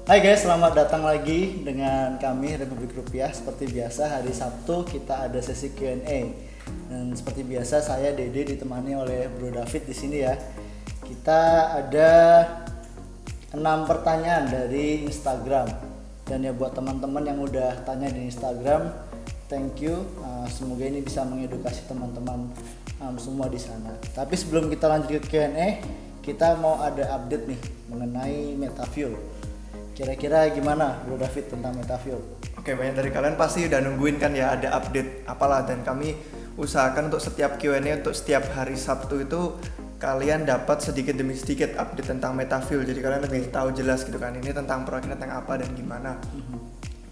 Hai guys, selamat datang lagi dengan kami Republik Rupiah. Seperti biasa hari Sabtu kita ada sesi Q&A. Dan seperti biasa saya Dede ditemani oleh Bro David di sini ya. Kita ada 6 pertanyaan dari Instagram. Dan ya buat teman-teman yang udah tanya di Instagram, thank you. Semoga ini bisa mengedukasi teman-teman semua di sana. Tapi sebelum kita lanjut ke Q&A, kita mau ada update nih mengenai MetaFuel. Kira-kira gimana Bro David tentang MetaFuel? Oke, banyak dari kalian pasti udah nungguin kan ya ada update apalah, dan kami usahakan untuk setiap Q&A untuk setiap hari Sabtu itu kalian dapat sedikit demi sedikit update tentang MetaFuel. Jadi kalian lebih tahu jelas gitu kan ini tentang proyeknya tentang apa dan gimana.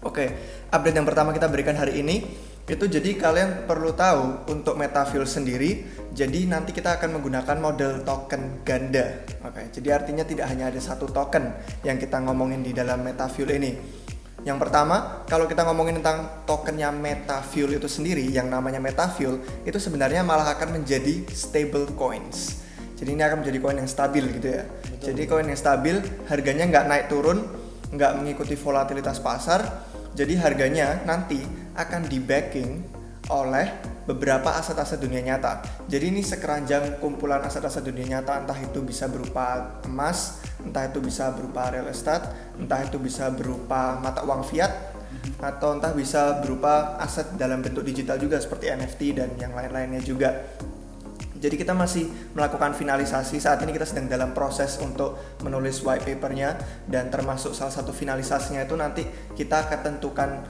Oke, update yang pertama kita berikan hari ini itu jadi kalian perlu tahu untuk MetaFuel sendiri, jadi nanti kita akan menggunakan model token ganda. Oke, jadi artinya tidak hanya ada satu token yang kita ngomongin di dalam MetaFuel ini. Yang pertama, kalau kita ngomongin tentang tokennya MetaFuel itu sendiri, yang namanya MetaFuel itu sebenarnya malah akan menjadi stable coins. Jadi ini akan menjadi koin yang stabil gitu ya. Betul. Jadi koin yang stabil, harganya nggak naik turun, nggak mengikuti volatilitas pasar. Jadi harganya nanti akan di backing oleh beberapa aset-aset dunia nyata. Jadi ini sekeranjang kumpulan aset-aset dunia nyata, entah itu bisa berupa emas, entah itu bisa berupa real estate, entah itu bisa berupa mata uang fiat, atau entah bisa berupa aset dalam bentuk digital juga seperti NFT dan yang lain-lainnya juga. Jadi kita masih melakukan finalisasi, saat ini kita sedang dalam proses untuk menulis white papernya, dan termasuk salah satu finalisasinya itu nanti kita akan tentukan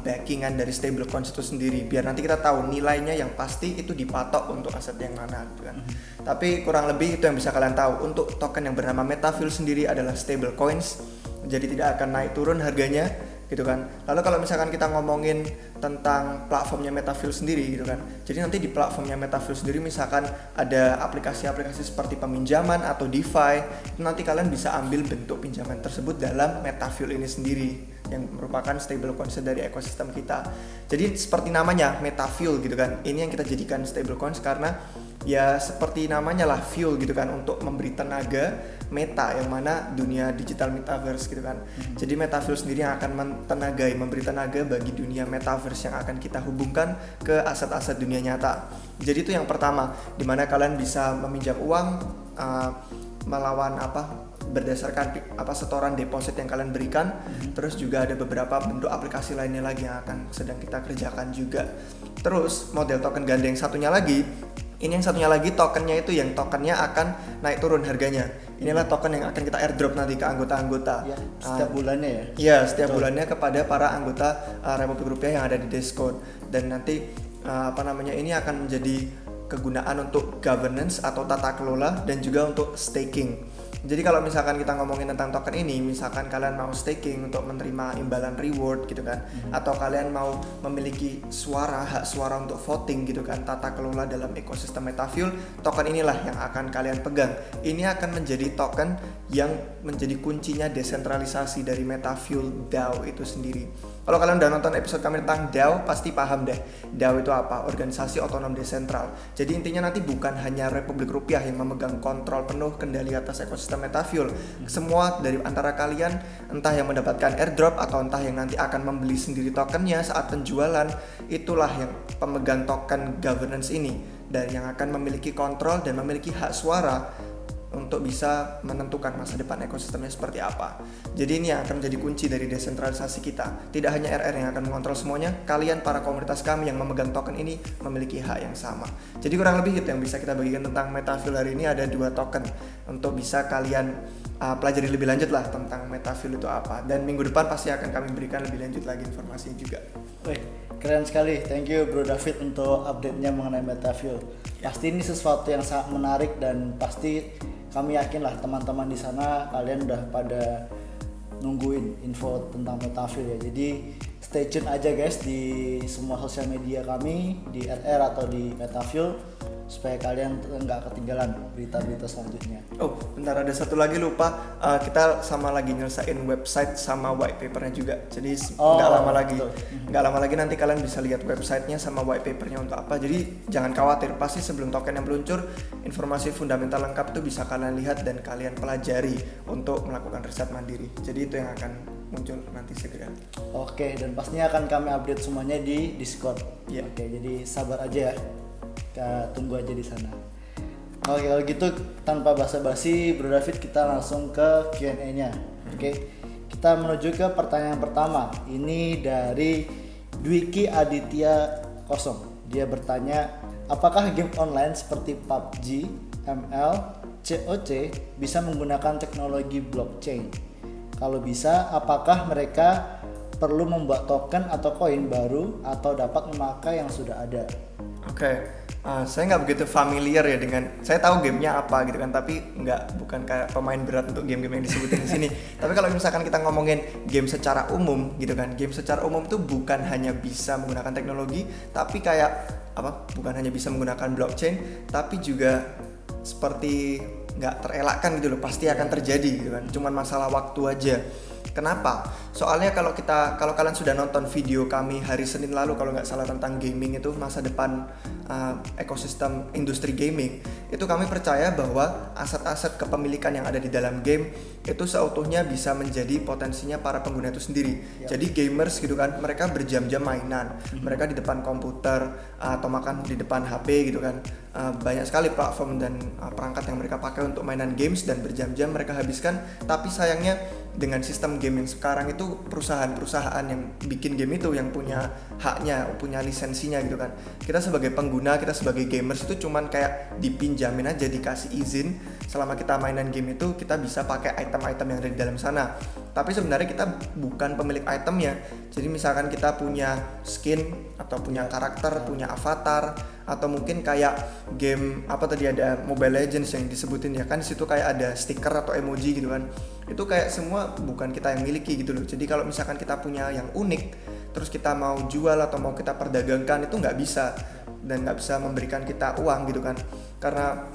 backingan dari stablecoins itu sendiri, biar nanti kita tahu nilainya yang pasti itu dipatok untuk aset yang mana gitu kan. Tapi kurang lebih itu yang bisa kalian tahu. Untuk token yang bernama MetaFuel sendiri adalah stablecoins, jadi tidak akan naik turun harganya gitu kan. Lalu kalau misalkan kita ngomongin tentang platformnya MetaFuel sendiri gitu kan, jadi nanti di platformnya MetaFuel sendiri misalkan ada aplikasi-aplikasi seperti peminjaman atau DeFi, nanti kalian bisa ambil bentuk pinjaman tersebut dalam MetaFuel ini sendiri yang merupakan stablecoins dari ekosistem kita. Jadi seperti namanya MetaFuel gitu kan, ini yang kita jadikan stablecoins karena ya seperti namanya lah, fuel gitu kan, untuk memberi tenaga meta, yang mana dunia digital metaverse gitu kan. Jadi MetaFuel sendiri yang akan memberi tenaga bagi dunia metaverse yang akan kita hubungkan ke aset-aset dunia nyata. Jadi itu yang pertama, dimana kalian bisa meminjam uang melawan berdasarkan setoran deposit yang kalian berikan. Terus juga ada beberapa bentuk aplikasi lainnya lagi yang akan sedang kita kerjakan juga. Terus model token ganda yang satunya lagi, ini yang satunya lagi tokennya itu yang tokennya akan naik turun harganya. Inilah token yang akan kita airdrop nanti ke anggota-anggota. Ya, setiap bulannya ya? Iya, setiap bulannya kepada para anggota Republik Rupiah yang ada di Discord. Dan nanti ini akan menjadi kegunaan untuk governance atau tata kelola dan juga untuk staking. Jadi kalau misalkan kita ngomongin tentang token ini, misalkan kalian mau staking untuk menerima imbalan reward gitu kan, atau kalian mau memiliki hak suara untuk voting gitu kan, tata kelola dalam ekosistem MetaFuel, token inilah yang akan kalian pegang. Ini akan menjadi token yang menjadi kuncinya desentralisasi dari MetaFuel DAO itu sendiri. Kalau kalian udah nonton episode kami tentang DAO, pasti paham deh DAO itu apa, organisasi otonom desentral. Jadi intinya nanti bukan hanya Republik Rupiah yang memegang kontrol penuh kendali atas ekosistem MetaFuel. Semua dari antara kalian, entah yang mendapatkan airdrop atau entah yang nanti akan membeli sendiri tokennya saat penjualan, itulah yang pemegang token governance ini, dan yang akan memiliki kontrol dan memiliki hak suara untuk bisa menentukan masa depan ekosistemnya seperti apa. Jadi ini yang akan menjadi kunci dari desentralisasi kita. Tidak hanya RR yang akan mengontrol semuanya, kalian para komunitas kami yang memegang token ini memiliki hak yang sama. Jadi kurang lebih gitu yang bisa kita bagikan tentang MetaFuel hari ini. Ada 2 token untuk bisa kalian pelajari lebih lanjut lah tentang MetaFuel itu apa. Dan minggu depan pasti akan kami berikan lebih lanjut lagi informasinya juga. Wih, keren sekali. Thank you Bro David untuk update-nya mengenai MetaFuel. Pasti ini sesuatu yang sangat menarik, dan pasti kami yakin lah teman-teman di sana kalian udah pada nungguin info tentang MetaFuel ya. Jadi stay tune aja guys di semua sosial media kami, di RR atau di MetaFuel, supaya kalian nggak ketinggalan berita-berita selanjutnya. Oh, bentar, ada satu lagi lupa. Kita sama lagi nyelesain website sama white papernya juga. Jadi nggak lama lagi nanti kalian bisa lihat websitenya sama white papernya untuk apa. Jadi jangan khawatir, pasti sebelum token yang meluncur, informasi fundamental lengkap itu bisa kalian lihat dan kalian pelajari untuk melakukan riset mandiri. Jadi itu yang akan muncul nanti segera. Oke, dan pastinya akan kami update semuanya di Discord. Iya. Oke, jadi sabar aja ya. Kita tunggu aja di sana. Oke, kalau gitu tanpa basa-basi, Bro David, kita langsung ke Q&A-nya. Oke, kita menuju ke pertanyaan pertama. Ini dari Dwiki Aditya Kosong. Dia bertanya, apakah game online seperti PUBG, ML, COC bisa menggunakan teknologi blockchain? Kalau bisa, apakah mereka perlu membuat token atau koin baru atau dapat memakai yang sudah ada? Oke. Saya nggak begitu familiar ya dengan, saya tahu gamenya apa gitu kan, tapi bukan kayak pemain berat untuk game-game yang disebutin di sini. Tapi kalau misalkan kita ngomongin game secara umum gitu kan, game secara umum tuh bukan hanya bisa menggunakan teknologi, tapi kayak bukan hanya bisa menggunakan blockchain, tapi juga seperti nggak terelakkan gitu loh, pasti akan terjadi gitu kan. Cuman masalah waktu aja. Kenapa? Soalnya kalau kalian sudah nonton video kami hari Senin lalu kalau nggak salah tentang gaming itu masa depan ekosistem industri gaming, itu kami percaya bahwa aset-aset kepemilikan yang ada di dalam game itu seutuhnya bisa menjadi potensinya para pengguna itu sendiri. Jadi gamers gitu kan, mereka berjam-jam mainan, mereka di depan komputer atau makan di depan HP gitu kan. Banyak sekali platform dan perangkat yang mereka pakai untuk mainan games dan berjam-jam mereka habiskan. Tapi sayangnya dengan sistem game yang sekarang itu perusahaan-perusahaan yang bikin game itu yang punya haknya, punya lisensinya gitu kan. Kita sebagai pengguna, kita sebagai gamers itu cuman kayak dipinjamin aja, dikasih izin selama kita mainan game itu kita bisa pakai item-item yang ada di dalam sana. Tapi sebenarnya kita bukan pemilik itemnya. Jadi misalkan kita punya skin atau punya karakter, punya avatar, atau mungkin kayak game ada Mobile Legends yang disebutin ya kan, di situ kayak ada stiker atau emoji gitu kan. Itu kayak semua bukan kita yang miliki gitu loh. Jadi kalau misalkan kita punya yang unik, terus kita mau jual atau mau kita perdagangkan, itu nggak bisa, dan nggak bisa memberikan kita uang gitu kan, karena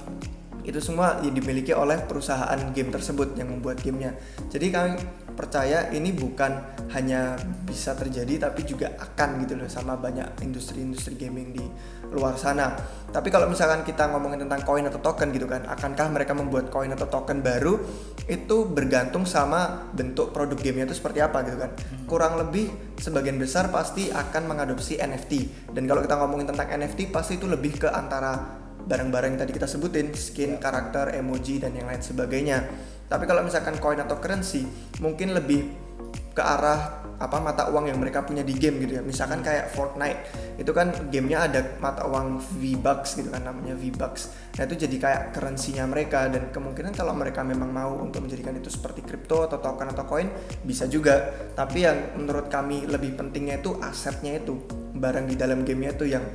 itu semua dimiliki oleh perusahaan game tersebut yang membuat gamenya. Jadi kami percaya ini bukan hanya bisa terjadi tapi juga akan gitu loh sama banyak industri-industri gaming di luar sana. Tapi kalau misalkan kita ngomongin tentang koin atau token gitu kan, akankah mereka membuat koin atau token baru? Itu bergantung sama bentuk produk gamenya itu seperti apa gitu kan. Kurang lebih sebagian besar pasti akan mengadopsi NFT. Dan kalau kita ngomongin tentang NFT pasti itu lebih ke antara barang-barang yang tadi kita sebutin, skin, karakter, emoji, dan yang lain sebagainya. Tapi kalau misalkan koin atau currency, mungkin lebih ke arah mata uang yang mereka punya di game gitu ya. Misalkan kayak Fortnite, itu kan gamenya ada mata uang V-Bucks gitu kan, namanya V-Bucks. Nah itu jadi kayak currency-nya mereka, dan kemungkinan kalau mereka memang mau untuk menjadikan itu seperti kripto atau token atau koin, bisa juga. Tapi yang menurut kami lebih pentingnya itu asetnya, itu barang di dalam gamenya itu yang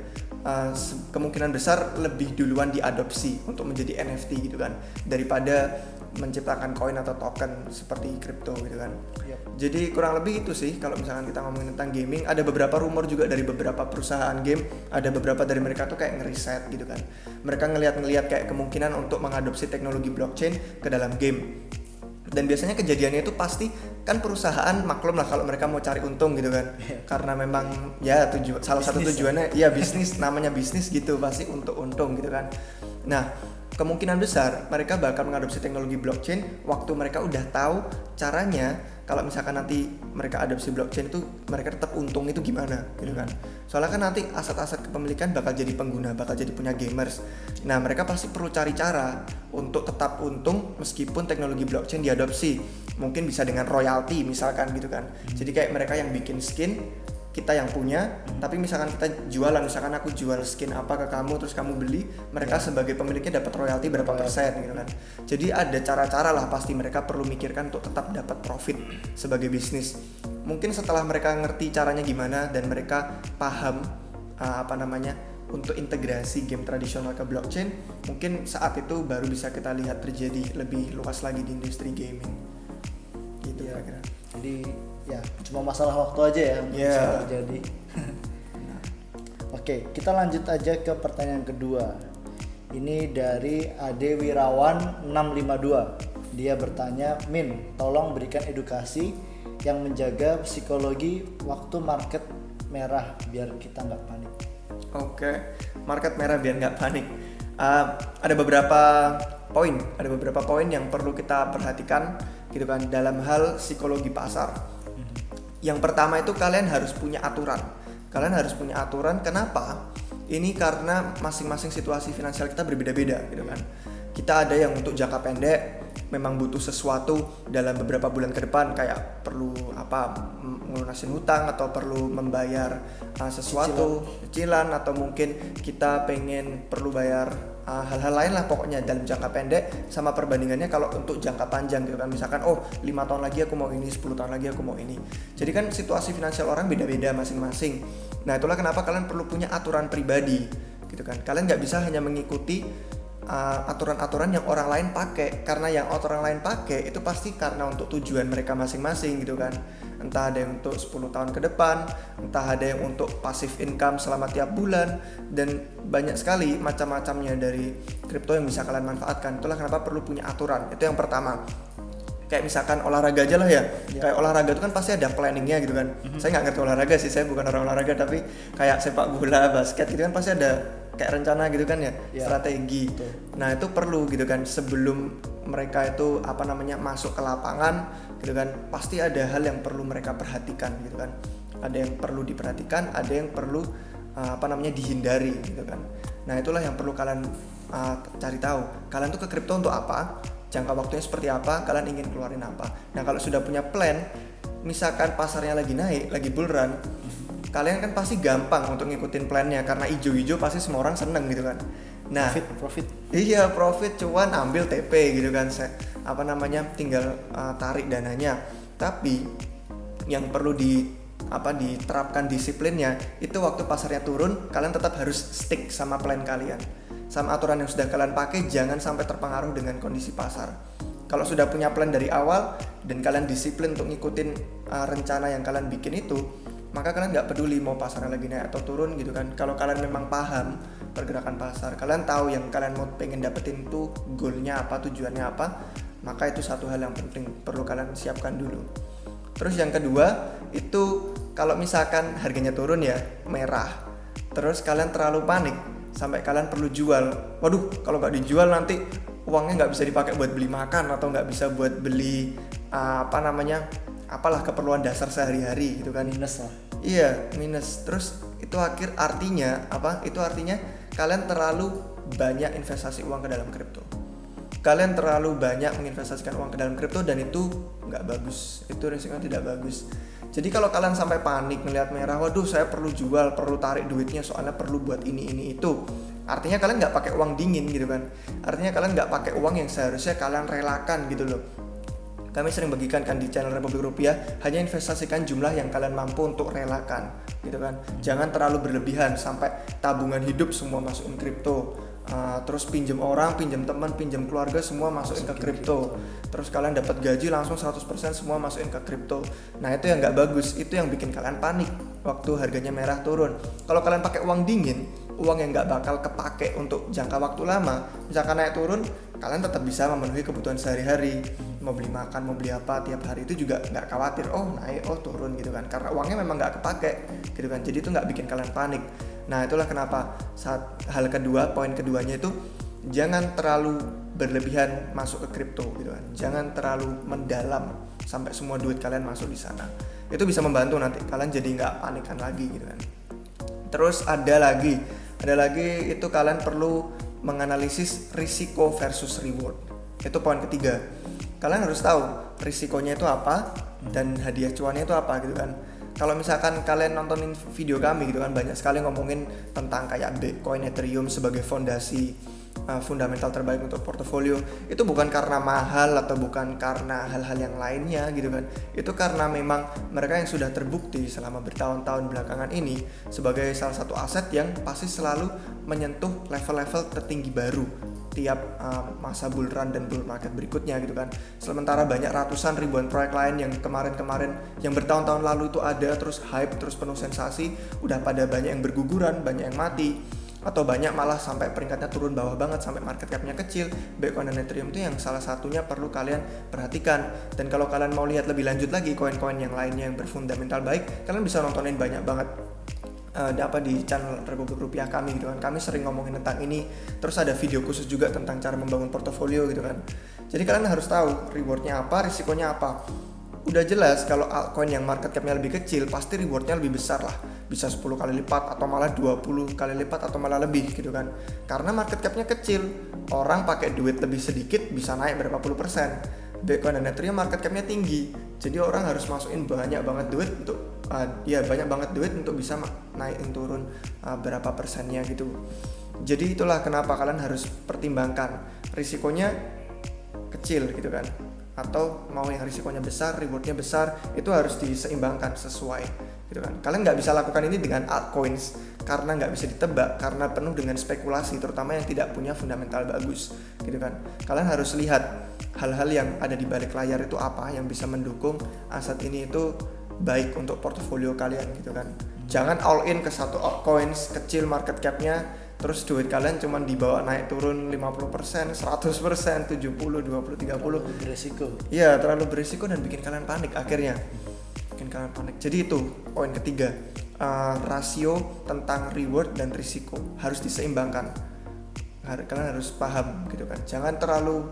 kemungkinan besar lebih duluan diadopsi untuk menjadi NFT gitu kan, daripada menciptakan koin atau token seperti kripto gitu kan. Jadi kurang lebih itu sih kalau misalkan kita ngomongin tentang gaming. Ada beberapa rumor juga dari beberapa perusahaan game, ada beberapa dari mereka tuh kayak ngeriset gitu kan. Mereka ngelihat kayak kemungkinan untuk mengadopsi teknologi blockchain ke dalam game. Dan biasanya kejadiannya itu pasti kan perusahaan maklum lah kalau mereka mau cari untung gitu kan. Karena memang ya salah satu tujuannya ya bisnis, namanya bisnis gitu, pasti untuk untung gitu kan. Nah, kemungkinan besar mereka bakal mengadopsi teknologi blockchain waktu mereka udah tahu caranya. Kalau misalkan nanti mereka adopsi blockchain itu mereka tetap untung itu gimana gitu kan. Soalnya kan nanti aset-aset kepemilikan bakal jadi pengguna, bakal jadi punya gamers. Nah mereka pasti perlu cari cara untuk tetap untung meskipun teknologi blockchain diadopsi. Mungkin bisa dengan royalti misalkan gitu kan. Jadi kayak mereka yang bikin skin, kita yang punya, tapi misalkan kita jualan, misalkan aku jual skin apa ke kamu terus kamu beli, mereka sebagai pemiliknya dapat royalti berapa persen gitu kan. Jadi ada cara-cara lah pasti mereka perlu mikirkan untuk tetap dapat profit sebagai bisnis. Mungkin setelah mereka ngerti caranya gimana dan mereka paham untuk integrasi game tradisional ke blockchain, mungkin saat itu baru bisa kita lihat terjadi lebih luas lagi di industri gaming gitu kira-kira. Jadi ya cuma masalah waktu aja ya bisa terjadi. Oke, kita lanjut aja ke pertanyaan kedua. Ini dari Ade Wirawan 652. Dia bertanya, Min, tolong berikan edukasi yang menjaga psikologi waktu market merah biar kita nggak panik. Oke, market merah biar nggak panik. Ada beberapa poin yang perlu kita perhatikan gitu kan dalam hal psikologi pasar. Yang pertama itu kalian harus punya aturan. Kalian harus punya aturan. Kenapa? Ini karena masing-masing situasi finansial kita berbeda-beda gitu kan. Kita ada yang untuk jangka pendek memang butuh sesuatu dalam beberapa bulan ke depan, kayak perlu ngelunasin hutang atau perlu membayar sesuatu cicilan, atau mungkin kita perlu bayar hal-hal lain lah pokoknya dalam jangka pendek. Sama perbandingannya kalau untuk jangka panjang gitu kan, misalkan 5 tahun lagi aku mau ini, 10 tahun lagi aku mau ini. Jadi kan situasi finansial orang beda-beda masing-masing. Nah itulah kenapa kalian perlu punya aturan pribadi gitu kan. Kalian nggak bisa hanya mengikuti aturan-aturan yang orang lain pakai, karena yang orang lain pakai itu pasti karena untuk tujuan mereka masing-masing gitu kan. Entah ada yang untuk 10 tahun ke depan, entah ada yang untuk passive income selama tiap bulan, dan banyak sekali macam-macamnya dari kripto yang bisa kalian manfaatkan. Itulah kenapa perlu punya aturan. Itu yang pertama. Kayak misalkan olahraga aja lah ya. Kayak olahraga itu kan pasti ada planningnya gitu kan. Saya nggak ngerti olahraga sih, saya bukan orang olahraga, tapi kayak sepak bola, basket gitu kan pasti ada kayak rencana gitu kan ya, strategi. Betul. Nah itu perlu gitu kan, sebelum mereka itu masuk ke lapangan gitu kan, pasti ada hal yang perlu mereka perhatikan gitu kan. Ada yang perlu diperhatikan, ada yang perlu dihindari gitu kan. Nah itulah yang perlu kalian cari tahu. Kalian tuh ke kripto untuk apa? Jangka waktunya seperti apa, kalian ingin keluarin apa. Nah kalau sudah punya plan, misalkan pasarnya lagi naik, lagi bull run, kalian kan pasti gampang untuk ngikutin plannya, karena ijo-ijo pasti semua orang seneng gitu kan. Nah profit. Iya, profit, cuan, ambil TP gitu kan. Tinggal tarik dananya. Tapi yang perlu diterapkan disiplinnya itu waktu pasarnya turun, kalian tetap harus stick sama plan kalian, sama aturan yang sudah kalian pakai. Jangan sampai terpengaruh dengan kondisi pasar. Kalau sudah punya plan dari awal dan kalian disiplin untuk ngikutin rencana yang kalian bikin itu, maka kalian nggak peduli mau pasarnya lagi naik atau turun gitu kan. Kalau kalian memang paham pergerakan pasar, kalian tahu yang kalian mau pengen dapetin tuh goalnya apa, tujuannya apa, maka itu satu hal yang penting perlu kalian siapkan dulu. Terus yang kedua itu, kalau misalkan harganya turun ya, merah, terus kalian terlalu panik sampai kalian perlu jual. Waduh, kalau nggak dijual nanti uangnya nggak bisa dipakai buat beli makan, atau nggak bisa buat beli keperluan dasar sehari-hari gitu kan. Minus lah. Iya, minus. Terus itu artinya kalian terlalu banyak investasi uang ke dalam kripto. Kalian terlalu banyak menginvestasikan uang ke dalam kripto, dan itu nggak bagus. Itu risikonya tidak bagus. Jadi kalau kalian sampai panik melihat merah, waduh saya perlu jual, perlu tarik duitnya soalnya perlu buat ini itu. Artinya kalian nggak pakai uang dingin gitu kan. Artinya kalian nggak pakai uang yang seharusnya kalian relakan gitu loh. Kami sering bagikan kan di channel Republik Rupiah, hanya investasikan jumlah yang kalian mampu untuk relakan gitu kan. Jangan terlalu berlebihan sampai tabungan hidup semua masukin kripto. Terus pinjam orang, pinjam teman, pinjam keluarga, semua masukin ke kripto. Terus kalian dapat gaji langsung 100% semua masukin ke kripto. Nah itu yang nggak bagus, itu yang bikin kalian panik waktu harganya merah turun. Kalau kalian pakai uang dingin, uang yang nggak bakal kepake untuk jangka waktu lama, misalkan naik turun, kalian tetap bisa memenuhi kebutuhan sehari-hari. Mau beli makan, mau beli apa tiap hari itu juga nggak khawatir, naik, turun gitu kan, karena uangnya memang nggak kepake gitu kan. Jadi itu nggak bikin kalian panik. Nah itulah kenapa poin keduanya itu, jangan terlalu berlebihan masuk ke kripto gitu kan. Jangan terlalu mendalam sampai semua duit kalian masuk di sana. Itu bisa membantu nanti kalian jadi nggak panikan lagi gitu kan. Terus ada lagi itu kalian perlu menganalisis risiko versus reward. Itu poin ketiga. Kalian harus tahu risikonya itu apa dan hadiah cuannya itu apa gitu kan. Kalau misalkan kalian nontonin video kami gitu kan, banyak sekali ngomongin tentang kayak Bitcoin, Ethereum sebagai fondasi fundamental terbaik untuk portofolio. Itu bukan karena mahal atau bukan karena hal-hal yang lainnya gitu kan. Itu karena memang mereka yang sudah terbukti selama bertahun-tahun belakangan ini sebagai salah satu aset yang pasti selalu menyentuh level-level tertinggi baru tiap masa bull run dan bull market berikutnya gitu kan. Sementara banyak ratusan ribuan proyek lain yang kemarin yang bertahun-tahun lalu itu ada, terus hype, terus penuh sensasi, udah pada banyak yang berguguran, banyak yang mati, atau banyak malah sampai peringkatnya turun bawah banget sampai market capnya kecil. Bitcoin dan Ethereum itu yang salah satunya perlu kalian perhatikan. Dan kalau kalian mau lihat lebih lanjut lagi koin-koin yang lainnya yang berfundamental baik, kalian bisa nontonin banyak banget di channel Republik Rupiah kami gitu kan. Kami sering ngomongin tentang ini. Terus ada video khusus juga tentang cara membangun portofolio gitu kan. Jadi kalian harus tahu rewardnya apa, risikonya apa. udah jelas kalau altcoin yang market capnya lebih kecil pasti rewardnya lebih besar lah, bisa 10 kali lipat atau malah 20 kali lipat atau malah lebih gitu kan, karena market capnya kecil, orang pakai duit lebih sedikit bisa naik berapa puluh persen. Bitcoin dan Ethereum market capnya tinggi, jadi orang harus masukin banyak banget duit untuk banyak banget duit untuk bisa naikin turun berapa persennya gitu. Jadi itulah kenapa kalian harus pertimbangkan risikonya kecil gitu kan, atau mau yang risikonya besar, rewardnya besar, itu harus diseimbangkan sesuai gitu kan. Kalian nggak bisa lakukan ini dengan altcoins karena nggak bisa ditebak, karena penuh dengan spekulasi, terutama yang tidak punya fundamental bagus gitu kan. Kalian harus lihat hal-hal yang ada di balik layar itu apa yang bisa mendukung aset ini itu baik untuk portofolio kalian gitu kan. Jangan all in ke satu altcoins kecil market capnya, terus duit kalian cuma dibawa naik turun 50%, 100%, 70, 20, 30. Terlalu beresiko. Iya, terlalu beresiko dan bikin kalian panik akhirnya. Bikin kalian panik. Jadi itu poin ketiga. Rasio tentang reward dan risiko harus diseimbangkan. Kalian harus paham gitu kan. Jangan terlalu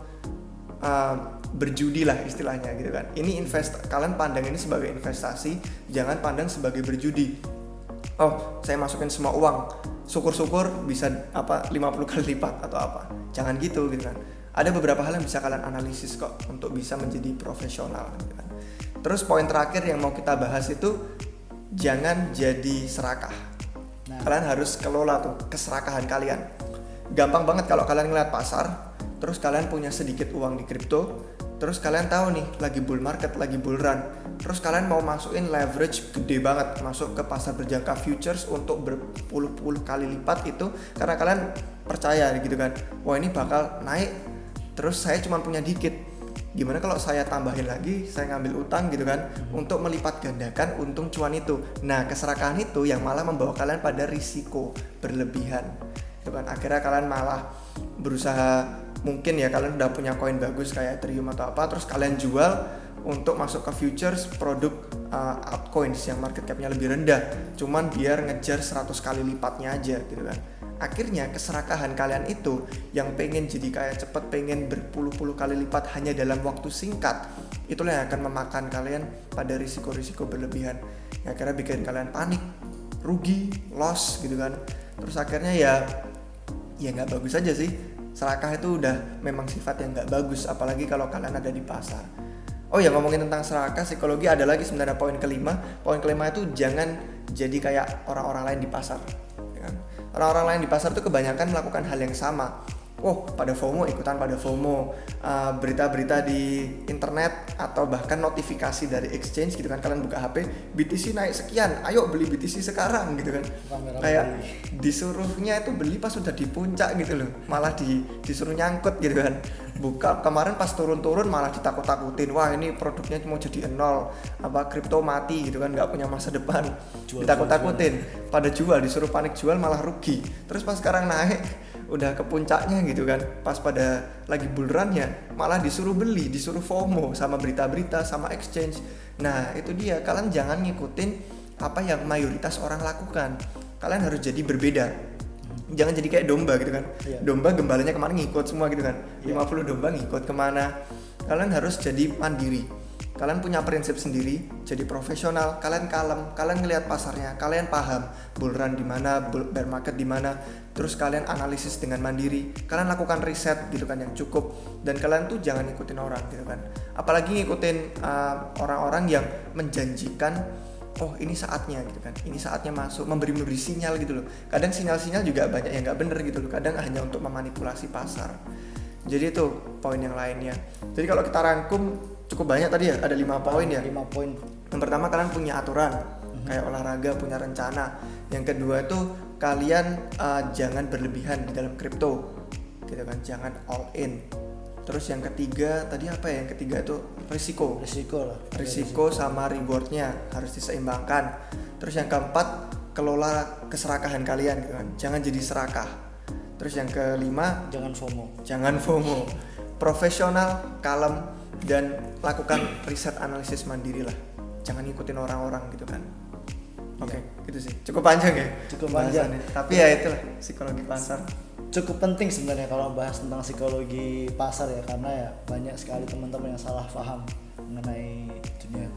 berjudi lah istilahnya gitu kan. Ini kalian pandang ini sebagai investasi, jangan pandang sebagai berjudi. Oh, saya masukin semua uang, syukur-syukur bisa 50 kali lipat atau apa. Jangan gitu kan. Ada beberapa hal yang bisa kalian analisis kok untuk bisa menjadi profesional gitu kan. Terus poin terakhir yang mau kita bahas itu jangan jadi serakah. Kalian harus kelola tuh keserakahan kalian. Gampang banget kalau kalian ngeliat pasar, terus kalian punya sedikit uang di kripto, terus kalian tahu nih lagi bull market, lagi bull run, terus kalian mau masukin leverage gede banget masuk ke pasar berjangka futures untuk berpuluh-puluh kali lipat itu karena kalian percaya gitu kan, wah ini bakal naik, terus saya cuma punya dikit, gimana kalau saya tambahin lagi, saya ngambil utang gitu kan untuk melipat gandakan untung cuan itu. Nah, keserakahan itu yang malah membawa kalian pada risiko berlebihan itu kan. Akhirnya kalian malah berusaha, mungkin ya kalian udah punya koin bagus kayak Ethereum atau apa, terus kalian jual untuk masuk ke futures produk altcoins yang market capnya lebih rendah, cuman biar ngejar 100 kali lipatnya aja gitu kan. Akhirnya keserakahan kalian itu yang pengen jadi kaya cepet, pengen berpuluh-puluh kali lipat hanya dalam waktu singkat, itulah yang akan memakan kalian pada risiko-risiko berlebihan yang akhirnya bikin kalian panik, rugi, loss gitu kan. Terus akhirnya ya nggak bagus aja sih. Serakah itu udah memang sifat yang nggak bagus, apalagi kalau kalian ada di pasar. Oh ya, ngomongin tentang serakah, psikologi ada lagi sebenarnya poin kelima. Poin kelima itu jangan jadi kayak orang-orang lain di pasar. Ya kan? Orang-orang lain di pasar itu kebanyakan melakukan hal yang sama. Oh, pada FOMO, ikutan pada FOMO. Berita-berita di internet atau bahkan notifikasi dari exchange gitu kan, kalian buka HP, BTC naik sekian, ayo beli BTC sekarang gitu kan. Kayak disuruhnya itu beli pas sudah di puncak gitu loh, malah disuruh nyangkut gitu kan. Buka kemarin pas turun-turun malah ditakut-takutin, wah ini produknya mau jadi nol, kripto mati gitu kan, nggak punya masa depan. Ditakut-takutin, pada jual, disuruh panik jual malah rugi. Terus pas sekarang naik udah ke puncaknya gitu kan, pas pada lagi bull run-nya malah disuruh beli, disuruh FOMO sama berita-berita sama exchange. Nah itu dia, kalian jangan ngikutin apa yang mayoritas orang lakukan, kalian harus jadi berbeda. Jangan jadi kayak domba gitu kan. Domba gembalanya kemana ngikut semua gitu kan. 50 domba ngikut kemana. Kalian harus jadi mandiri, kalian punya prinsip sendiri, jadi profesional, kalian kalem, kalian ngelihat pasarnya, kalian paham bull run di mana, bear market di mana, terus kalian analisis dengan mandiri, kalian lakukan riset gitu kan yang cukup, dan kalian tuh jangan ngikutin orang gitu kan. Apalagi ngikutin orang-orang yang menjanjikan, oh ini saatnya gitu kan, ini saatnya masuk, memberi sinyal gitu loh. Kadang sinyal-sinyal juga banyak yang nggak bener gitu loh, kadang hanya untuk memanipulasi pasar. Jadi itu poin yang lainnya. Jadi kalau kita rangkum cukup banyak tadi ya, ada 5 poin ya. 5 poin. Yang pertama, kalian punya aturan, kayak olahraga, punya rencana. Yang kedua itu kalian jangan berlebihan di dalam kripto, gitu kan, jangan all in. Terus yang ketiga tadi apa ya? Yang ketiga itu risiko sama rewardnya harus diseimbangkan. Terus yang keempat, kelola keserakahan kalian gitu kan, jangan jadi serakah. Terus yang kelima, jangan FOMO, profesional, kalem, dan lakukan riset analisis mandiri lah, jangan ngikutin orang-orang gitu kan. Oke, gitu sih, cukup panjang ya, tapi ya itulah psikologi pasar. Cukup penting sebenarnya kalau bahas tentang psikologi pasar ya, karena ya banyak sekali teman-teman yang salah paham mengenai dunia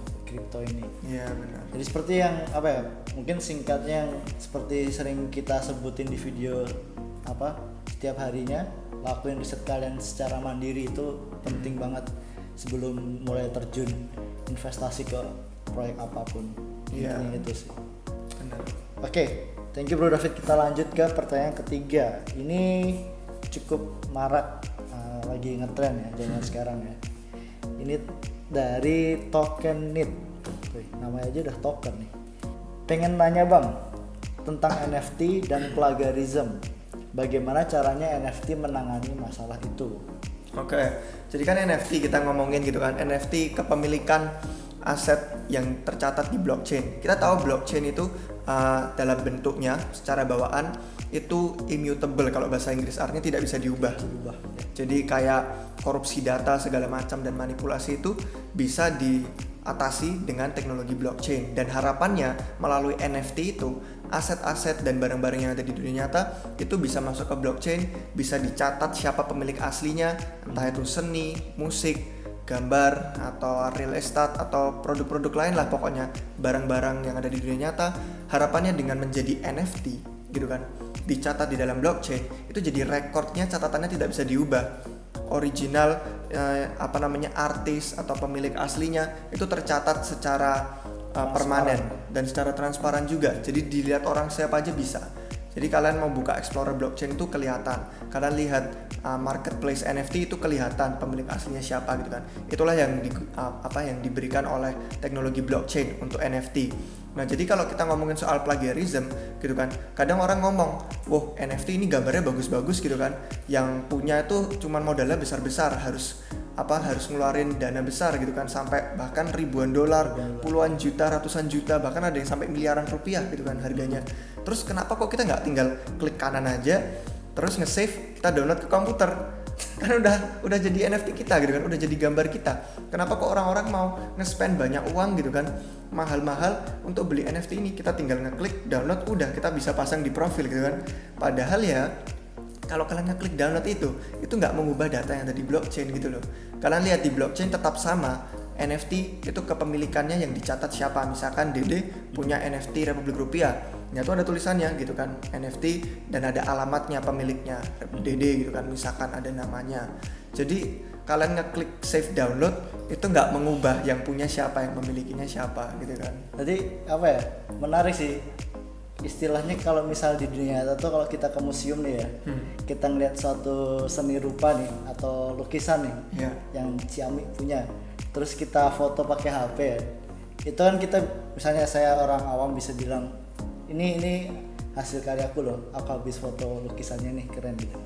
kripto ini. Iya benar. Jadi seperti yang apa ya, mungkin singkatnya yang seperti sering kita sebutin di video apa, setiap harinya lakuin riset kalian secara mandiri itu penting banget sebelum mulai terjun investasi ke proyek apapun. Iya. Intinya itu sih. Benar. Oke, thank you Bro David. Kita lanjut ke pertanyaan ketiga. Ini cukup marak, lagi ngetren ya zaman sekarang ya. Ini dari Token Need. Namanya aja udah token nih. Pengen nanya Bang tentang NFT dan plagiarism. Bagaimana caranya NFT menangani masalah itu? Oke, jadi kan NFT kita ngomongin gitu kan, NFT kepemilikan aset yang tercatat di blockchain. Kita tahu blockchain itu dalam bentuknya secara bawaan itu immutable, kalau bahasa Inggris artinya tidak bisa diubah. Jadi kayak korupsi data segala macam dan manipulasi itu bisa diatasi dengan teknologi blockchain, dan harapannya melalui NFT itu aset-aset dan barang-barang yang ada di dunia nyata itu bisa masuk ke blockchain, bisa dicatat siapa pemilik aslinya, entah itu seni, musik, gambar, atau real estate, atau produk-produk lain lah, pokoknya barang-barang yang ada di dunia nyata. Harapannya dengan menjadi NFT gitu kan, dicatat di dalam blockchain, itu jadi rekornya, catatannya tidak bisa diubah. Original artis atau pemilik aslinya itu tercatat secara permanen dan secara transparan juga. Jadi dilihat orang siapa aja bisa. Jadi kalian mau buka Explorer blockchain itu kelihatan. Kalian lihat marketplace NFT itu kelihatan pemilik aslinya siapa gitu kan. Itulah yang yang diberikan oleh teknologi blockchain untuk NFT. Nah, jadi kalau kita ngomongin soal plagiarism gitu kan, kadang orang ngomong, "Wah, NFT ini gambarnya bagus-bagus gitu kan. Yang punya itu cuman modalnya besar-besar, harus ngeluarin dana besar gitu kan, sampai bahkan ribuan dolar, puluhan juta, ratusan juta, bahkan ada yang sampai miliaran rupiah gitu kan harganya. Terus kenapa kok kita nggak tinggal klik kanan aja, terus nge-save, kita download ke komputer? Kan udah jadi NFT kita gitu kan, udah jadi gambar kita. Kenapa kok orang-orang mau nge-spend banyak uang gitu kan, mahal-mahal untuk beli NFT ini? Kita tinggal ngeklik download, udah kita bisa pasang di profil gitu kan. Padahal ya kalau kalian ngeklik download itu nggak mengubah data yang ada di blockchain gitu loh. Kalian lihat di blockchain tetap sama. NFT itu kepemilikannya yang dicatat siapa. Misalkan Dede punya NFT Republik Rupiah, ya itu ada tulisannya gitu kan, NFT, dan ada alamatnya pemiliknya Dede gitu kan, misalkan ada namanya. Jadi kalian ngeklik save download itu nggak mengubah yang punya siapa, yang memilikinya siapa gitu kan. Jadi apa ya, menarik sih istilahnya. Kalau misal di dunia nyata tuh, kalau kita ke museum nih ya, kita ngeliat suatu seni rupa nih atau lukisan nih, yang Ciamik punya, terus kita foto pakai HP ya, itu kan kita, misalnya saya orang awam bisa bilang ini hasil karyaku loh, aku habis foto lukisannya nih, keren gitu.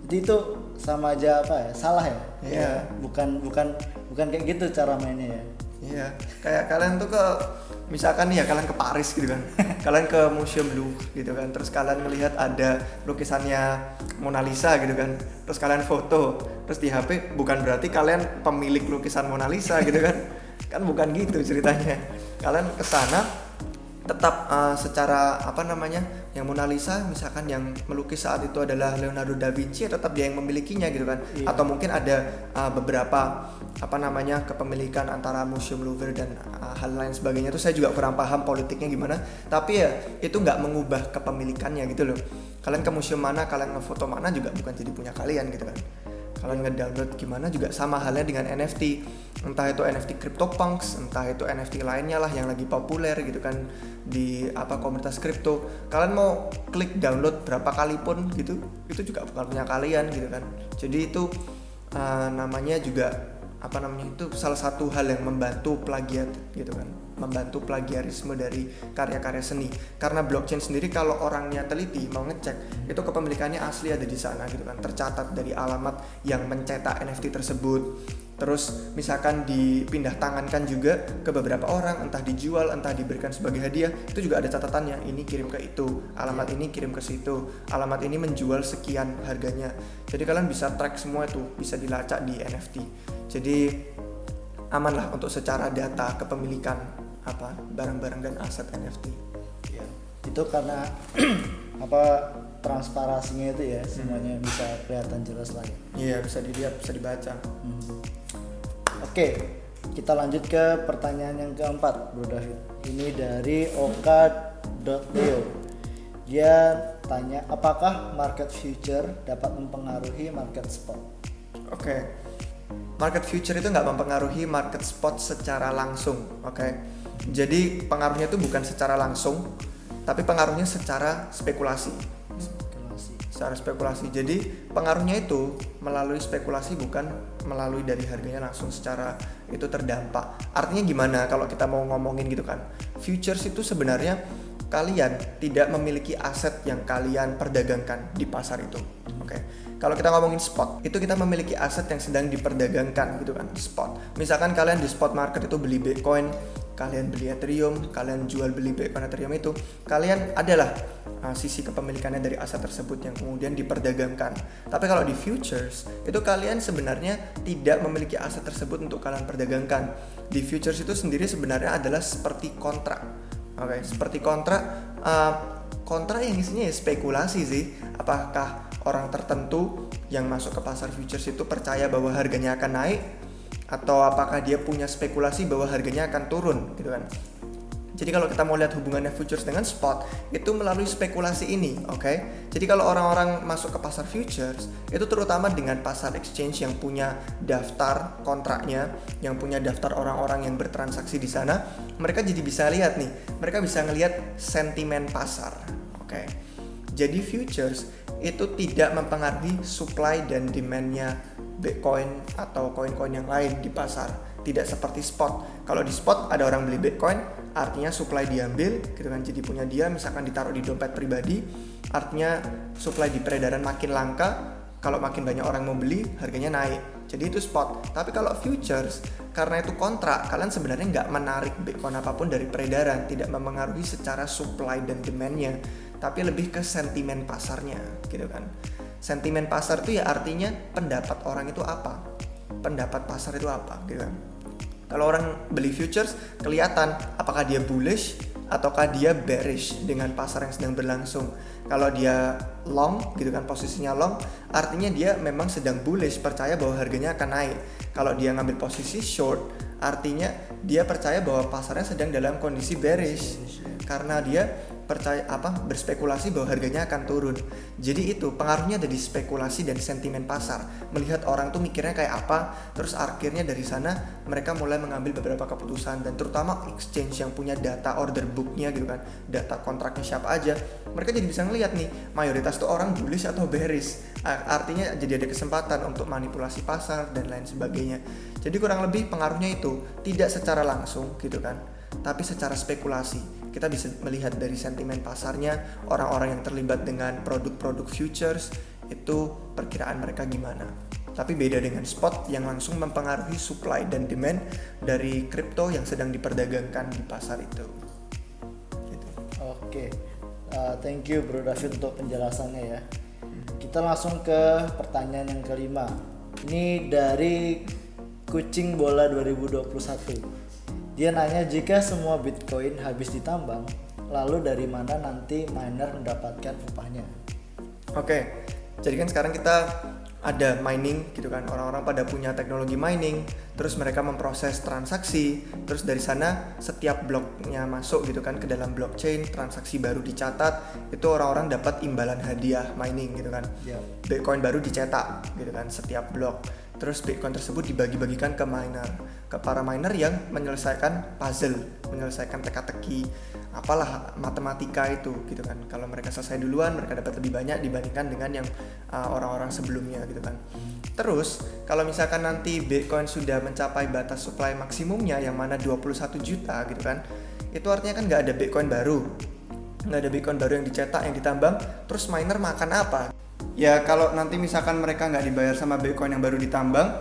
Jadi itu sama aja apa ya, salah ya? Ya, bukan kayak gitu cara mainnya ya. Iya, kayak kalian tuh misalkan nih ya, kalian ke Paris gitu kan, kalian ke Museum Louvre gitu kan, terus kalian melihat ada lukisannya Mona Lisa gitu kan, terus kalian foto, terus di HP, bukan berarti kalian pemilik lukisan Mona Lisa gitu kan, kan bukan gitu ceritanya. Kalian kesana tetap secara yang Mona Lisa misalkan yang melukis saat itu adalah Leonardo da Vinci, tetap dia yang memilikinya gitu kan. Atau mungkin ada beberapa kepemilikan antara Museum Louvre dan hal lain sebagainya. Itu saya juga kurang paham politiknya gimana, tapi ya itu nggak mengubah kepemilikannya gitu loh. Kalian ke museum mana, kalian ngefoto mana juga bukan jadi punya kalian gitu kan. Kalian ngedownload gimana juga sama halnya dengan NFT, entah itu NFT CryptoPunks, entah itu NFT lainnya lah yang lagi populer gitu kan di komunitas kripto. Kalian mau klik download berapa kali pun gitu, itu juga bukan punya kalian gitu kan. Jadi itu namanya juga itu salah satu hal yang membantu plagiat gitu kan, membantu plagiarisme dari karya-karya seni. Karena blockchain sendiri kalau orangnya teliti mau ngecek, itu kepemilikannya asli ada di sana gitu kan, tercatat dari alamat yang mencetak NFT tersebut. Terus misalkan dipindah tangankan juga ke beberapa orang, entah dijual, entah diberikan sebagai hadiah, itu juga ada catatannya, ini kirim ke itu, alamat ini kirim ke situ, alamat ini menjual sekian harganya. Jadi kalian bisa track semua itu, bisa dilacak di NFT. Jadi aman lah untuk secara data kepemilikan barang-barang dan aset NFT. Ya, itu karena transparansinya itu ya, semuanya bisa kelihatan jelas lah. Iya, bisa dilihat, bisa dibaca. Oke, Kita lanjut ke pertanyaan yang keempat, Bro David. Ini dari oka.leo. Dia tanya, apakah market future dapat mempengaruhi market spot? Oke. Market future itu nggak mempengaruhi market spot secara langsung, oke. Jadi pengaruhnya itu bukan secara langsung, tapi pengaruhnya secara spekulasi. Secara spekulasi. Jadi pengaruhnya itu melalui spekulasi, bukan melalui dari harganya langsung secara itu terdampak. Artinya gimana kalau kita mau ngomongin gitu kan? Futures itu sebenarnya kalian tidak memiliki aset yang kalian perdagangkan di pasar itu. Oke. Kalau kita ngomongin spot, itu kita memiliki aset yang sedang diperdagangkan gitu kan, spot. Misalkan kalian di spot market itu beli Bitcoin, kalian beli Ethereum, kalian jual beli Bitcoin Ethereum itu, kalian adalah sisi kepemilikannya dari aset tersebut yang kemudian diperdagangkan. Tapi kalau di futures, itu kalian sebenarnya tidak memiliki aset tersebut untuk kalian perdagangkan. Di futures itu sendiri sebenarnya adalah seperti kontrak. Oke, seperti kontrak. Kontrak yang isinya ya spekulasi sih. Apakah orang tertentu yang masuk ke pasar futures itu percaya bahwa harganya akan naik, atau apakah dia punya spekulasi bahwa harganya akan turun gitu kan. Jadi kalau kita mau lihat hubungannya futures dengan spot, itu melalui spekulasi ini, oke? Jadi kalau orang-orang masuk ke pasar futures, itu terutama dengan pasar exchange yang punya daftar kontraknya, yang punya daftar orang-orang yang bertransaksi di sana, mereka jadi bisa lihat nih, mereka bisa ngelihat sentimen pasar, oke? Jadi futures itu tidak mempengaruhi supply dan demand-nya Bitcoin atau koin-koin yang lain di pasar. Tidak seperti spot. Kalau di spot ada orang beli Bitcoin, artinya supply diambil gitu kan, jadi punya dia, misalkan ditaruh di dompet pribadi, artinya supply di peredaran makin langka. Kalau makin banyak orang mau beli, harganya naik. Jadi itu spot. Tapi kalau futures, karena itu kontrak, kalian sebenarnya nggak menarik Bitcoin apapun dari peredaran, tidak mempengaruhi secara supply dan demand-nya, tapi lebih ke sentimen pasarnya gitu kan. Sentimen pasar itu ya artinya pendapat orang itu apa, pendapat pasar itu apa gitu kan. Kalau orang beli futures, kelihatan apakah dia bullish ataukah dia bearish dengan pasar yang sedang berlangsung. Kalau dia long gitu kan, posisinya long, artinya dia memang sedang bullish, percaya bahwa harganya akan naik. Kalau dia ngambil posisi short, artinya dia percaya bahwa pasarnya sedang dalam kondisi bearish, karena dia percaya berspekulasi bahwa harganya akan turun. Jadi itu pengaruhnya ada di spekulasi dan sentimen pasar, melihat orang tuh mikirnya kayak apa, terus akhirnya dari sana mereka mulai mengambil beberapa keputusan. Dan terutama exchange yang punya data order booknya gitu kan, data kontraknya siapa aja, mereka jadi bisa ngelihat nih mayoritas tuh orang bullish atau bearish. Artinya jadi ada kesempatan untuk manipulasi pasar dan lain sebagainya. Jadi kurang lebih pengaruhnya itu tidak secara langsung gitu kan, tapi secara spekulasi. Kita bisa melihat dari sentimen pasarnya, orang-orang yang terlibat dengan produk-produk futures, itu perkiraan mereka gimana. Tapi beda dengan spot yang langsung mempengaruhi supply dan demand dari kripto yang sedang diperdagangkan di pasar itu. Gitu. Oke, thank you Bro David untuk penjelasannya ya. Kita langsung ke pertanyaan yang kelima. Ini dari Kucing Bola 2021. Dia nanya, jika semua Bitcoin habis ditambang, lalu dari mana nanti miner mendapatkan upahnya? Oke, jadi kan sekarang kita ada mining gitu kan, orang-orang pada punya teknologi mining, terus mereka memproses transaksi, terus dari sana setiap bloknya masuk gitu kan ke dalam blockchain, transaksi baru dicatat, itu orang-orang dapat imbalan hadiah mining gitu kan. Bitcoin baru dicetak gitu kan setiap blok. Terus Bitcoin tersebut dibagi-bagikan ke miner, ke para miner yang menyelesaikan puzzle, menyelesaikan teka-teki, apalah matematika itu gitu kan. Kalau mereka selesai duluan, mereka dapat lebih banyak dibandingkan dengan yang orang-orang sebelumnya gitu kan. Terus kalau misalkan nanti Bitcoin sudah mencapai batas supply maksimumnya yang mana 21 juta gitu kan, itu artinya kan nggak ada Bitcoin baru, nggak ada Bitcoin baru yang dicetak, yang ditambang. Terus miner makan apa? Ya kalau nanti misalkan mereka nggak dibayar sama Bitcoin yang baru ditambang,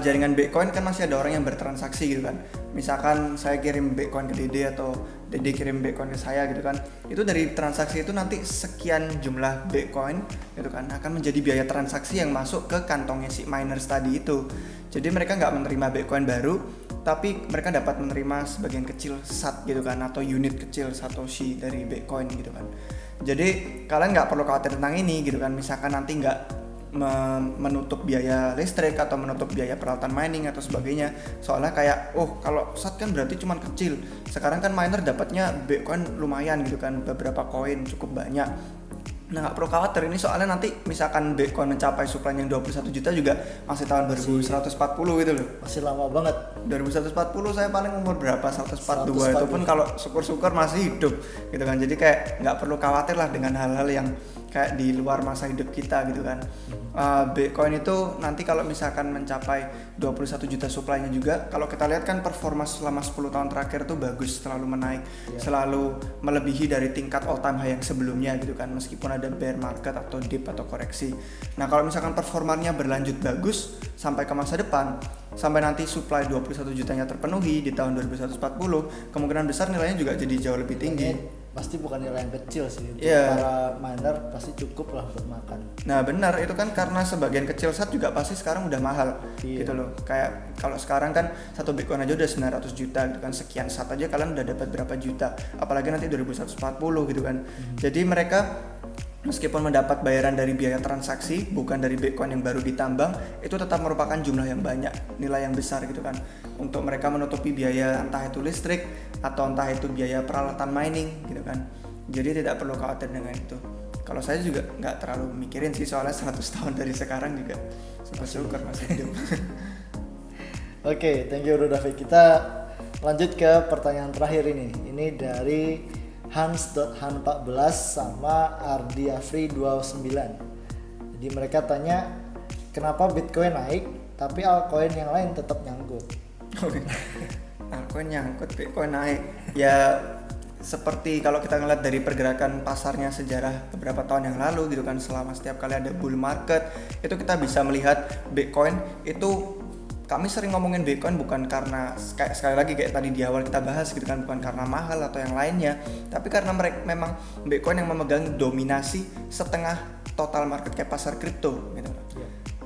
jaringan Bitcoin kan masih ada orang yang bertransaksi gitu kan. Misalkan saya kirim Bitcoin ke Dede atau Dede kirim Bitcoin ke saya gitu kan, itu dari transaksi itu nanti sekian jumlah Bitcoin gitu kan akan menjadi biaya transaksi yang masuk ke kantongnya si miners tadi itu. Jadi mereka nggak menerima Bitcoin baru, tapi mereka dapat menerima sebagian kecil SAT gitu kan, atau unit kecil Satoshi dari Bitcoin gitu kan. Jadi kalian nggak perlu khawatir tentang ini gitu kan. Misalkan nanti nggak menutup biaya listrik atau menutup biaya peralatan mining atau sebagainya. Soalnya kayak kalau SAT kan berarti cuma kecil. Sekarang kan miner dapatnya Bitcoin lumayan gitu kan, beberapa koin cukup banyak. Nah nggak perlu khawatir ini, soalnya nanti misalkan Bitcoin mencapai supply yang 21 juta juga masih tahun 2140 gitu loh. Masih lama banget. 2140 saya paling umur berapa? 142 itu pun 142. kalau syukur-syukur masih hidup gitu kan. Jadi kayak nggak perlu khawatir lah dengan hal-hal yang kayak di luar masa hidup kita gitu kan. Bitcoin itu nanti kalau misalkan mencapai 21 juta supply-nya juga, kalau kita lihat kan performa selama 10 tahun terakhir tuh bagus, selalu menaik, selalu melebihi dari tingkat all time high yang sebelumnya gitu kan, meskipun ada bear market atau dip atau koreksi. Nah kalau misalkan performanya berlanjut bagus sampai ke masa depan, sampai nanti supply 21 jutanya terpenuhi di tahun 2140, kemungkinan besar nilainya juga jadi jauh lebih tinggi. Pasti bukan nilai yang kecil sih. Untuk Yeah. para miner pasti cukup lah buat makan. Nah benar, itu kan karena sebagian kecil SAT juga pasti sekarang udah mahal. Iya. Gitu loh. Kayak kalau sekarang kan satu Bitcoin aja udah 900 juta gitu kan, sekian SAT aja kalian udah dapat berapa juta, apalagi nanti 2140 gitu kan. Jadi mereka meskipun mendapat bayaran dari biaya transaksi bukan dari Bitcoin yang baru ditambang, itu tetap merupakan jumlah yang banyak, nilai yang besar gitu kan, untuk mereka menutupi biaya entah itu listrik atau entah itu biaya peralatan mining gitu kan. Jadi tidak perlu khawatir dengan itu. Kalau saya juga nggak terlalu mikirin sih, soalnya 100 tahun dari sekarang juga syukur masih hidup. Oke, thank you Bro David. Kita lanjut ke pertanyaan terakhir ini. Ini dari Hans.han14 sama Ardiafri29. Jadi mereka tanya, kenapa Bitcoin naik tapi altcoin yang lain tetap nyangkut? Altcoin nyangkut, Bitcoin naik. Ya seperti kalau kita ngeliat dari pergerakan pasarnya sejarah beberapa tahun yang lalu gitu kan, selama setiap kali ada bull market itu kita bisa melihat Bitcoin itu, kami sering ngomongin Bitcoin bukan karena kayak sekali lagi kayak tadi di awal kita bahas gitu kan, bukan karena mahal atau yang lainnya, tapi karena mereka memang Bitcoin yang memegang dominasi setengah total market cap pasar kripto gitu.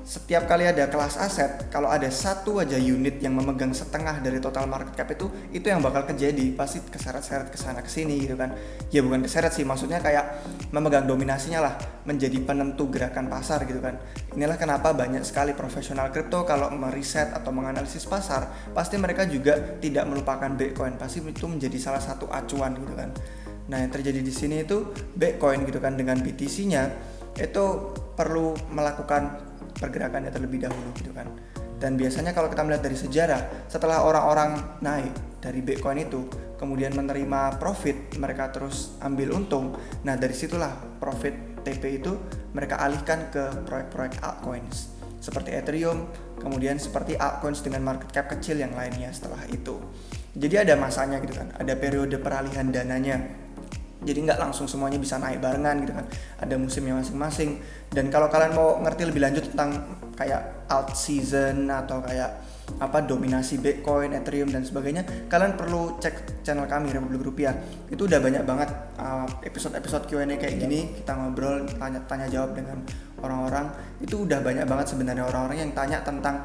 Setiap kali ada kelas aset, kalau ada satu aja unit yang memegang setengah dari total market cap itu yang bakal kejadi, pasti keseret-seret kesana kesini gitu kan. Ya bukan keseret sih, maksudnya kayak memegang dominasinya lah, menjadi penentu gerakan pasar gitu kan. Inilah kenapa banyak sekali profesional kripto kalau meriset atau menganalisis pasar, pasti mereka juga tidak melupakan Bitcoin, pasti itu menjadi salah satu acuan gitu kan. Nah yang terjadi di sini itu Bitcoin gitu kan, dengan BTC-nya itu perlu melakukan pergerakannya terlebih dahulu gitu kan. Dan biasanya kalau kita melihat dari sejarah, setelah orang-orang naik dari Bitcoin itu kemudian menerima profit, mereka terus ambil untung. Nah dari situlah profit TP itu mereka alihkan ke proyek-proyek altcoins seperti Ethereum, kemudian seperti altcoins dengan market cap kecil yang lainnya setelah itu. Jadi ada masanya gitu kan, ada periode peralihan dananya. Jadi nggak langsung semuanya bisa naik barengan gitu kan, ada musimnya masing-masing. Dan kalau kalian mau ngerti lebih lanjut tentang kayak alt season atau kayak apa dominasi Bitcoin, Ethereum dan sebagainya, kalian perlu cek channel kami Republik Rupiah. Itu udah banyak banget episode-episode Q&A kayak gini, kita ngobrol tanya jawab dengan orang-orang. Itu udah banyak banget sebenarnya orang-orang yang tanya tentang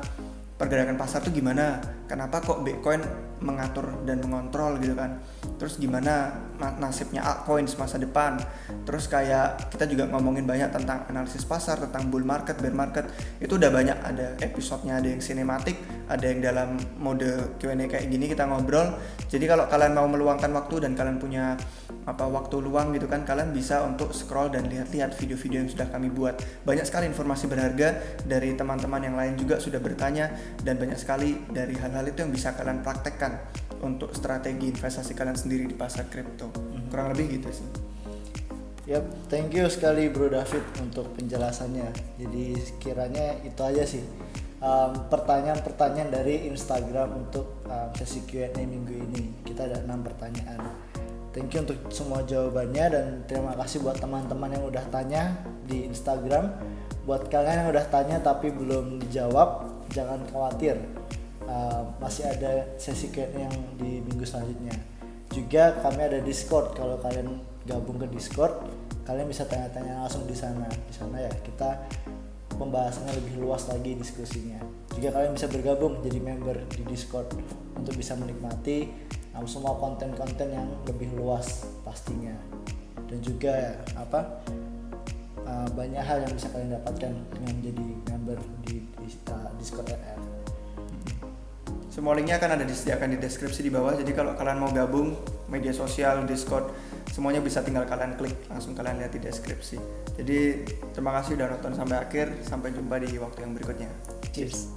pergerakan pasar tuh gimana, kenapa kok Bitcoin mengatur dan mengontrol gitu kan, terus gimana nasibnya altcoins masa depan. Terus kayak kita juga ngomongin banyak tentang analisis pasar, tentang bull market, bear market. Itu udah banyak, ada episodenya, ada yang sinematik, ada yang dalam mode Q&A kayak gini kita ngobrol. Jadi kalau kalian mau meluangkan waktu dan kalian punya waktu luang gitu kan, kalian bisa untuk scroll dan lihat-lihat video-video yang sudah kami buat. Banyak sekali informasi berharga dari teman-teman yang lain juga sudah bertanya, dan banyak sekali dari hal-hal itu yang bisa kalian praktekkan untuk strategi investasi kalian sendiri di pasar kripto. Kurang lebih gitu sih. Yap, thank you sekali Bro David untuk penjelasannya. Jadi sekiranya itu aja sih pertanyaan-pertanyaan dari Instagram untuk sesi Q&A minggu ini. Kita ada 6 pertanyaan. Thank you untuk semua jawabannya, dan terima kasih buat teman-teman yang udah tanya di Instagram. Buat kalian yang udah tanya tapi belum dijawab, jangan khawatir. Masih ada sesi Q&A yang di minggu selanjutnya. Juga kami ada Discord. Kalau kalian gabung ke Discord, kalian bisa tanya-tanya langsung di sana. Di sana ya kita pembahasannya lebih luas lagi diskusinya. Juga kalian bisa bergabung jadi member di Discord untuk bisa menikmati semua konten-konten yang lebih luas pastinya. Dan juga banyak hal yang bisa kalian dapatkan dengan jadi member di Discord RR. Semua linknya akan ada disediakan di deskripsi di bawah. Jadi kalau kalian mau gabung media sosial, Discord, semuanya bisa tinggal kalian klik, langsung kalian lihat di deskripsi. Jadi terima kasih udah nonton sampai akhir. Sampai jumpa di waktu yang berikutnya. Cheers.